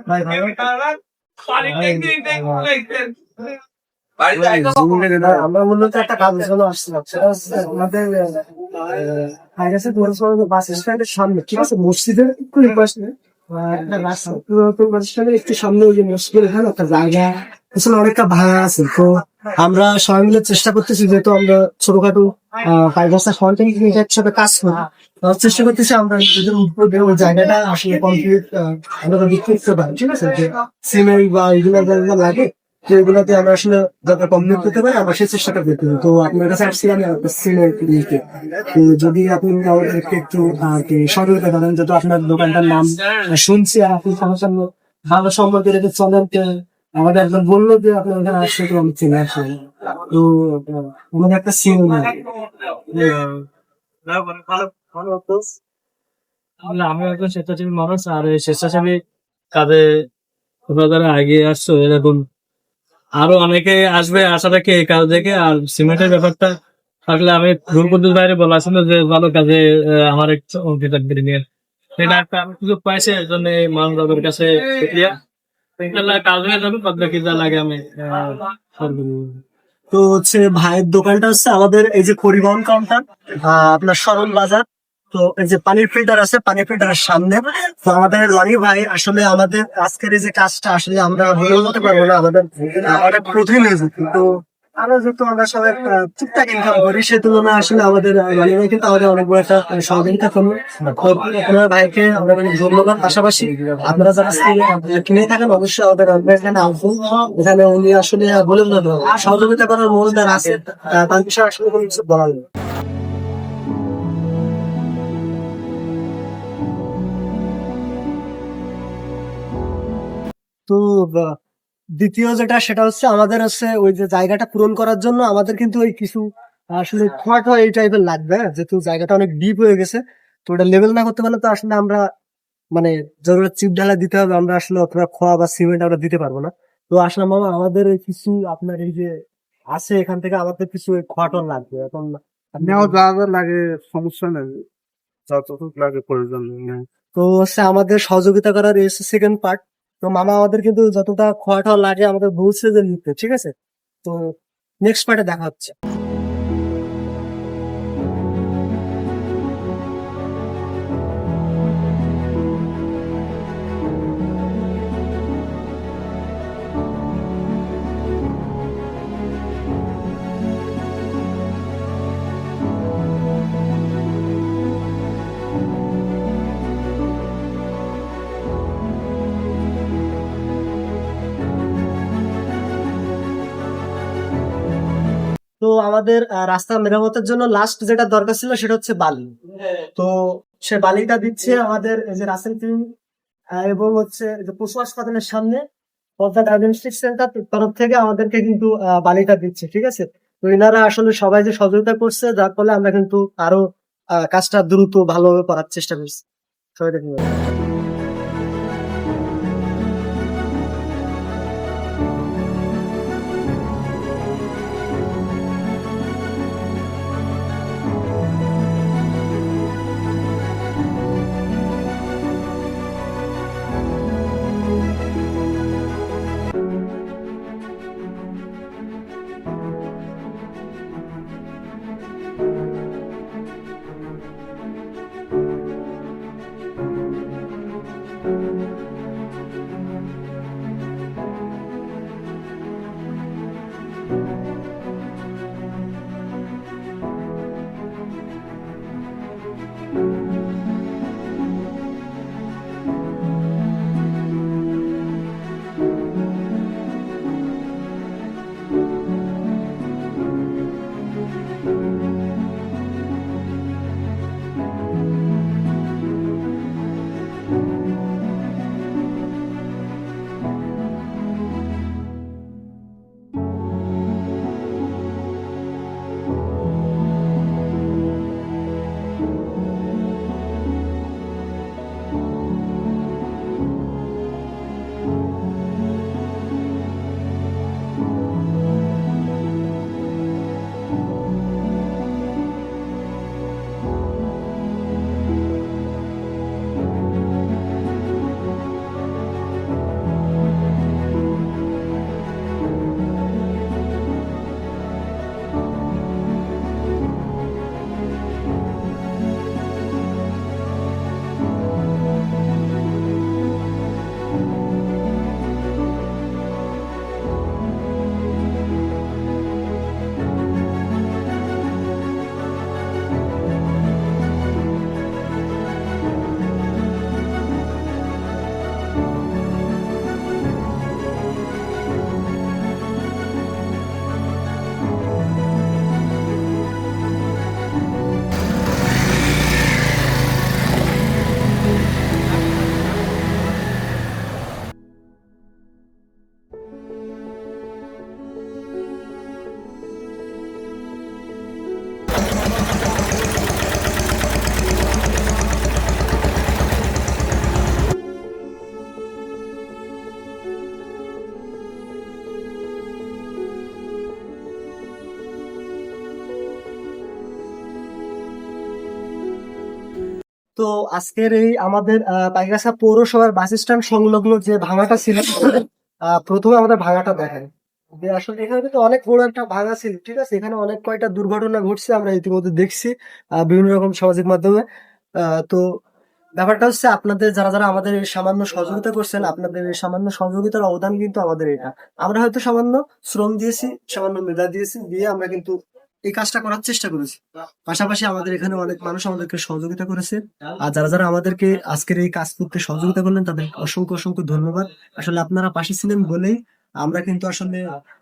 ভাই ভালো আমরা মূলত একটা কাজের জন্য আসছিলাম, সেটা হচ্ছে আমাদের বাস স্ট্যান্ডের সামনে, ঠিক আছে, মসজিদের একটু পাশে একটা রাস্তা, তো বাস স্ট্যান্ডের একটু সামনে ওই যে মসজিদের এখানে একটা জায়গা আসলে অনেকটা ভাড়া আছে। তো আমরা সবাই মিলে চেষ্টা করতেছি, যেহেতু আমরা ছোটখাটো 5 বছর সবাই থেকে একসাথে কাজ করি, চেষ্টা করতেছি আমরা নিজেদের উদ্যোগে ওই জায়গাটা আসলে কমপ্লিট আমরা বিক্রি করতে পারি, ঠিক আছে, যে সিমেন্ট বা এগুলো যা লাগে যেগুলোতে আমরা আসলে যাতে কমপ্লিট করতে পারি আমরা সেই চেষ্টাটা করতে হবে। তো আপনার কাছে আসছিলাম সিমেন্ট নিতে, তো যদি আপনি আমাদেরকে একটু সহযোগিতা করেন, যেহেতু আপনার দোকানটার নাম শুনছি আর আপনি সমস্যা ভালো সম্পর্কে রেখে চলেন, আমাদের একজন বললো যে আপনি ওখানে আসছে, তো আমি চিনে আসলাম। তো আমাদের একটা সিমেন্ট আমি একজন স্বেচ্ছাসেবী মানুষ, আর এই স্বেচ্ছাসেবী কাজে তোমরা যারা এগিয়ে আসছো, এরকম আরো অনেকে আসবে আশা রাখি এই কাজ দেখে। আর সিমেন্টের ব্যাপারটা আসলে আমি রুলকুদ্দুস বাইরে বলা ছিল যে ভালো কাজে আমার একটু অংশীদার নিয়ে সেটা একটা আমি সুযোগ পাইছি, এর জন্য এই মানবের কাছে শুকরিয়া। ইনশাআল্লাহ কাজ হয়ে যাবে, বাদ কি যা লাগে আমি তো হচ্ছে ভাইয়ের দোকানটা হচ্ছে আমাদের এই যে পরিবহন কাউন্টার, আপনার সরল বাজার। তো এই যে পানির ফিল্টার আছে, পানির ফিল্টারের সামনে। তো আমাদের রনি ভাই আসলে আমাদের আজকের এই যে কাজটা আসলে আমরা বলে বলতে পারবো না, আমাদের অনেক কঠিন হয়েছে, কিন্তু আমরা যেহেতু আমরা সবাই টুকটাক ইনকাম করি, সে তুলনায় আসলে আমাদের রনি ভাই কিন্তু আমাদের অনেক বড় একটা সহযোগিতা করলো। আপনার ভাইকে আমরা অনেক ধন্যবাদ। পাশাপাশি আপনারা যারা কিনে থাকেন অবশ্যই আমাদের রনি ভাই এখানে আসুন। এখানে উনি আসলে বলে সহযোগিতা করার মূলধার আছে, তার বিষয়ে আসলে কোনো কিছু বলার নেই। তো দ্বিতীয় যেটা সেটা হচ্ছে আমাদের হচ্ছে ওই যে জায়গাটা পূরণ করার জন্য আমাদের কিন্তু ওই কিছু আসলে খোয়াট এই টাইপের লাগবে, যেহেতু জায়গাটা অনেক ডিপ হয়ে গেছে। তো ওটা লেভেল না করতে পারলে তো আসলে আমরা মানে জরুরত চিপ ঢালা দিতে হবে, আমরা আসলে অথবা খোয়া বা সিমেন্ট আমরা দিতে পারবো না। তো আসলে মামা আমাদের এই কিছু আপনার এই যে আছে এখান থেকে আমাদের কিছু খোয়াটন লাগবে এখন। নেওয়া যা যা লাগে সমস্যা নেই, যতটুকু লাগে প্রয়োজন নেই। তো হচ্ছে আমাদের সহযোগিতা করার সেকেন্ড পার্ট। তো মামা আমাদের কিন্তু যতটা খোয়াটা লাগে আমাদের বলছে যে নিতে, ঠিক আছে। তো নেক্সট পার্টে দেখা হচ্ছে। তো আমাদের রাস্তা মেরামতের জন্য লাস্ট যেটা দরকার ছিল সেটা হচ্ছে বালি। তো সে বালিটা দিচ্ছে আমাদের এই যে রাসেল টিম এবং হচ্ছে যে পশু হাসপাতালের সামনে পদ্মা ডায়াগনস্টিক সেন্টার তরফ থেকে আমাদেরকে কিন্তু বালিটা দিচ্ছে, ঠিক আছে। তো এনারা আসলে সবাই যে সহযোগিতা করছে, যার ফলে আমরা কিন্তু আরো কাজটা দ্রুত ভালোভাবে করার চেষ্টা করছি। সবাই দেখুন। তো আজকের এই আমাদের পাইগাছা পৌরসভার বাস স্ট্যান্ড সংলগ্ন যে ভাঙাটা ছিল, প্রথমে আমাদের ভাঙাটা দেখেন যে আসলে এখানে কিন্তু অনেক বড় একটা ভাঙা ছিল, ঠিক আছে। এখানে অনেক কয়টা দুর্ঘটনা ঘটছে, আমরা ইতিমধ্যে দেখছি বিভিন্ন রকম সামাজিক মাধ্যমে। তো ব্যাপারটা হচ্ছে আপনাদের যারা যারা আমাদের এই সামান্য সহযোগিতা করছেন, আপনাদের এই সামান্য সহযোগিতার অবদান কিন্তু আমাদের এটা। আমরা হয়তো সামান্য শ্রম দিয়েছি, সামান্য মেধা দিয়েছি, দিয়ে আমরা কিন্তু এই কাজটা করার চেষ্টা করেছি। পাশাপাশি আমাদের এখানে অনেক মানুষ আমাদেরকে সহযোগিতা করেছে। আর যারা যারা আমাদেরকে আজকের এই কাজ করতে সহযোগিতা করলেন তাদের অসংখ্য অসংখ্য ধন্যবাদ। আসলে আপনারা পাশে ছিলেন বলেই আমরা কিন্তু আসলে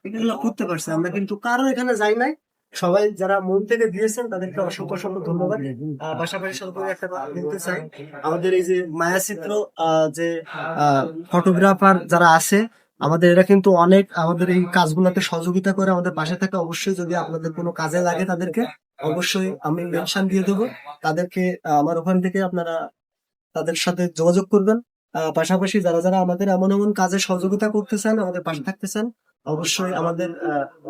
এগুলো করতে পারছি। আমরা কিন্তু কারো এখানে যাই নাই, সবাই যারা মন থেকে দিয়েছেন তাদেরকে অসংখ্য অসংখ্য ধন্যবাদ। পাশাপাশি সরকারি একটা কথা বলতে চাই, আমাদের এই যে মায়াচিত্র যে ফটোগ্রাফার যারা আছে আমাদের, এরা কিন্তু অনেক আমাদের এই কাজগুলোতে সহযোগিতা করে, আমাদের পাশে থাকে। অবশ্যই যদি আপনাদের কোনো কাজে লাগে তাদেরকে অবশ্যই আমি মেনশন দিয়ে দেবো তাদেরকে। আমার ওখান থেকে আপনারা তাদের সাথে যোগাযোগ করবেন। পাশাপাশি যারা যারা আমাদের এমন এমন কাজে সহযোগিতা করতে চান, আমাদের পাশে থাকতে চান, অবশ্যই আমাদের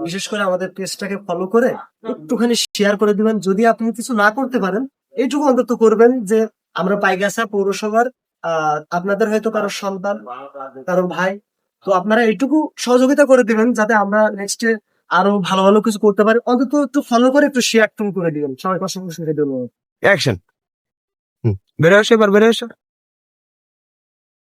বিশেষ করে আমাদের পেজটাকে ফলো করে একটুখানি শেয়ার করে দিবেন। যদি আপনি কিছু না করতে পারেন, এইটুকু অন্তত করবেন যে আমরা পাইগাছা পৌরসভার আপনাদের হয়তো কারো সন্তান, কারো ভাই, তো আপনারা এইটুকু সহযোগিতা করে দিবেন যাতে আমরা নেক্সটে আরো ভালো ভালো কিছু করতে পারি। অন্তত একটু ফলো করে একটু শেয়ার করে দিবেন। সবাই অসংখ্য ধন্যবাদ। অ্যাকশন বেরো আসো, এবার বেরো আসো।